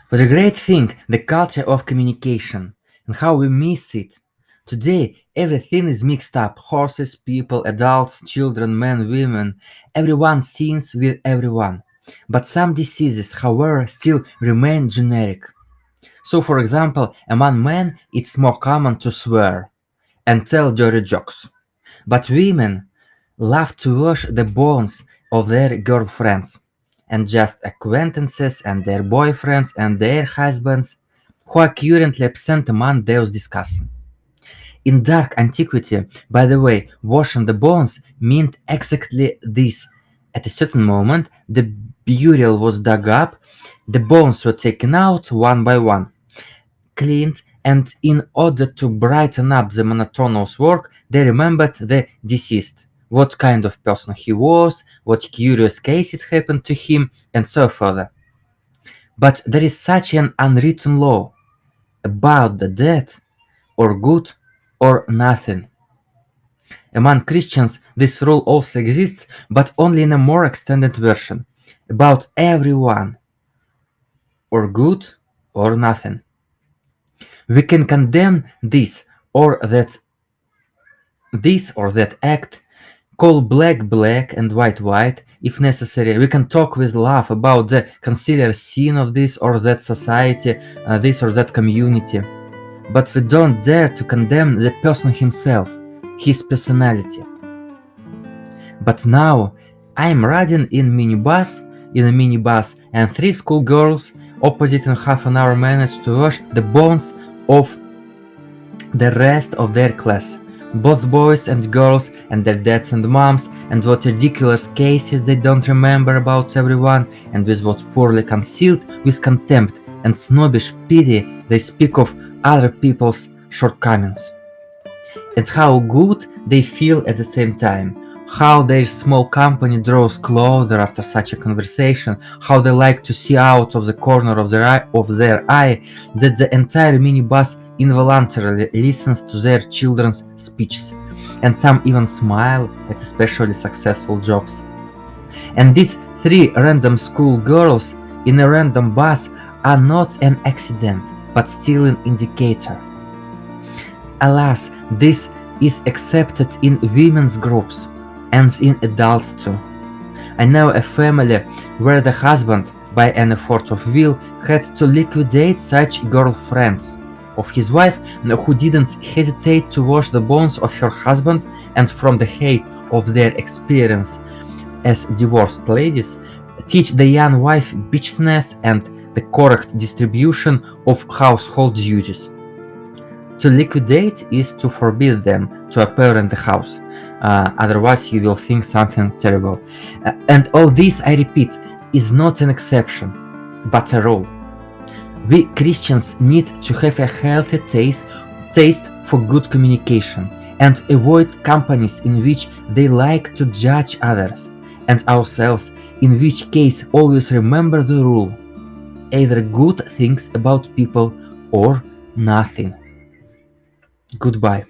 What a great thing, the culture of communication, and how we miss it. Today, everything is mixed up horses, people, adults, children, men, women. Everyone sings with everyone. But some diseases, however, still remain generic. So, for example, among men, it's more common to swear and tell dirty jokes. But women love to wash the bones of their girlfriends, and just acquaintances and their boyfriends and their husbands who are currently absent among those discussing. In dark antiquity, by the way, washing the bones meant exactly this. At a certain moment, the burial was dug up, the bones were taken out one by one, cleaned, and in order to brighten up the monotonous work, they remembered the deceased, what kind of person he was, what curious case it happened to him, and so further. But there is such an unwritten law about the dead, or good, or nothing. Among Christians, this rule also exists, but only in a more extended version, about everyone, or good, or nothing. We can condemn this or that act, call black black and white white if necessary. We can talk with love about the considered sin of this or that society, this or that community. But we don't dare to condemn the person himself, his personality. But now I am riding in a minibus, and three schoolgirls opposite in half an hour manage to wash the bones of the rest of their class, both boys and girls and their dads and moms, and what ridiculous cases they don't remember about everyone, and with what poorly concealed with contempt and snobbish pity they speak of other people's shortcomings. And how good they feel at the same time, how their small company draws closer after such a conversation, how they like to see out of the corner of their eye that the entire minibus involuntarily listens to their children's speeches, and some even smile at especially successful jokes. And these three random school girls in a random bus are not an accident, but still an indicator. Alas, this is accepted in women's groups and in adults too. I know a family where the husband, by an effort of will, had to liquidate such girlfriends of his wife who didn't hesitate to wash the bones of her husband, and from the height of their experience as divorced ladies, teach the young wife bitchness and the correct distribution of household duties. To liquidate is to forbid them to appear in the house, otherwise you will think something terrible. And all this, I repeat, is not an exception, but a rule. We Christians need to have a healthy taste for good communication and avoid companies in which they like to judge others, and ourselves, in which case always remember the rule: either good things about people or nothing. Goodbye.